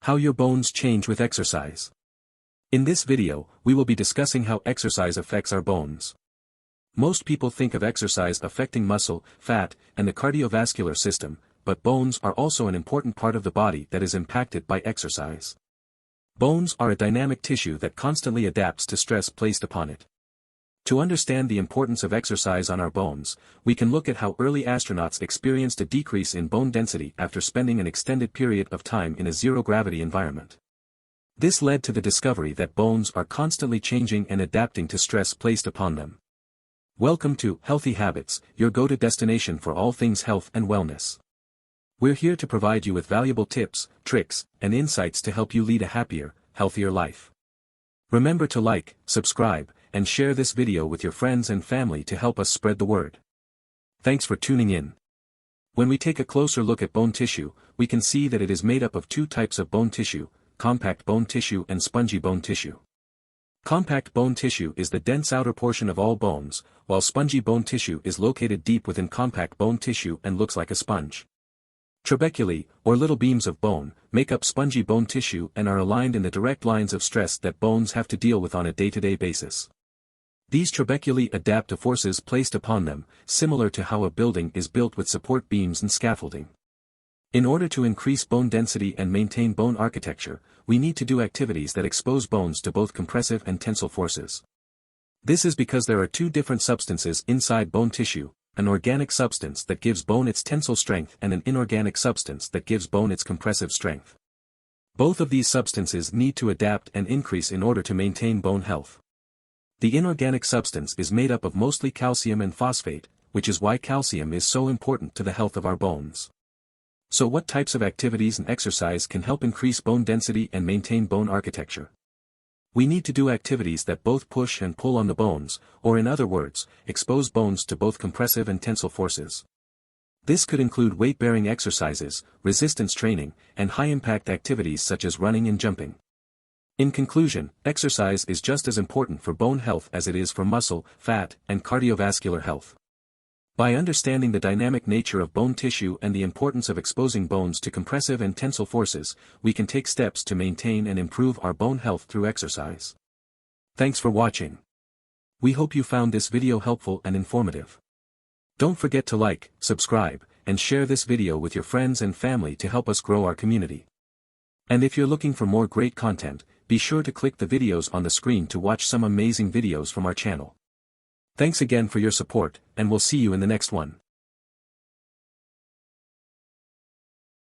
How your bones change with exercise. In this video, we will be discussing how exercise affects our bones. Most people think of exercise affecting muscle, fat, and the cardiovascular system, but bones are also an important part of the body that is impacted by exercise. Bones are a dynamic tissue that constantly adapts to stress placed upon it. To understand the importance of exercise on our bones, we can look at how early astronauts experienced a decrease in bone density after spending an extended period of time in a zero-gravity environment. This led to the discovery that bones are constantly changing and adapting to stress placed upon them. Welcome to Healthy Habits, your go-to destination for all things health and wellness. We're here to provide you with valuable tips, tricks, and insights to help you lead a happier, healthier life. Remember to like, subscribe, and share this video with your friends and family to help us spread the word. Thanks for tuning in. When we take a closer look at bone tissue, we can see that it is made up of two types of bone tissue, compact bone tissue and spongy bone tissue. Compact bone tissue is the dense outer portion of all bones, while spongy bone tissue is located deep within compact bone tissue and looks like a sponge. Trabeculae, or little beams of bone, make up spongy bone tissue and are aligned in the direct lines of stress that bones have to deal with on a day-to-day basis. These trabeculae adapt to forces placed upon them, similar to how a building is built with support beams and scaffolding. In order to increase bone density and maintain bone architecture, we need to do activities that expose bones to both compressive and tensile forces. This is because there are two different substances inside bone tissue, an organic substance that gives bone its tensile strength and an inorganic substance that gives bone its compressive strength. Both of these substances need to adapt and increase in order to maintain bone health. The inorganic substance is made up of mostly calcium and phosphate, which is why calcium is so important to the health of our bones. So what types of activities and exercise can help increase bone density and maintain bone architecture? We need to do activities that both push and pull on the bones, or in other words, expose bones to both compressive and tensile forces. This could include weight-bearing exercises, resistance training, and high-impact activities such as running and jumping. In conclusion, exercise is just as important for bone health as it is for muscle, fat, and cardiovascular health. By understanding the dynamic nature of bone tissue and the importance of exposing bones to compressive and tensile forces, we can take steps to maintain and improve our bone health through exercise. Thanks for watching. We hope you found this video helpful and informative. Don't forget to like, subscribe, and share this video with your friends and family to help us grow our community. And if you're looking for more great content, be sure to click the videos on the screen to watch some amazing videos from our channel. Thanks again for your support, and we'll see you in the next one.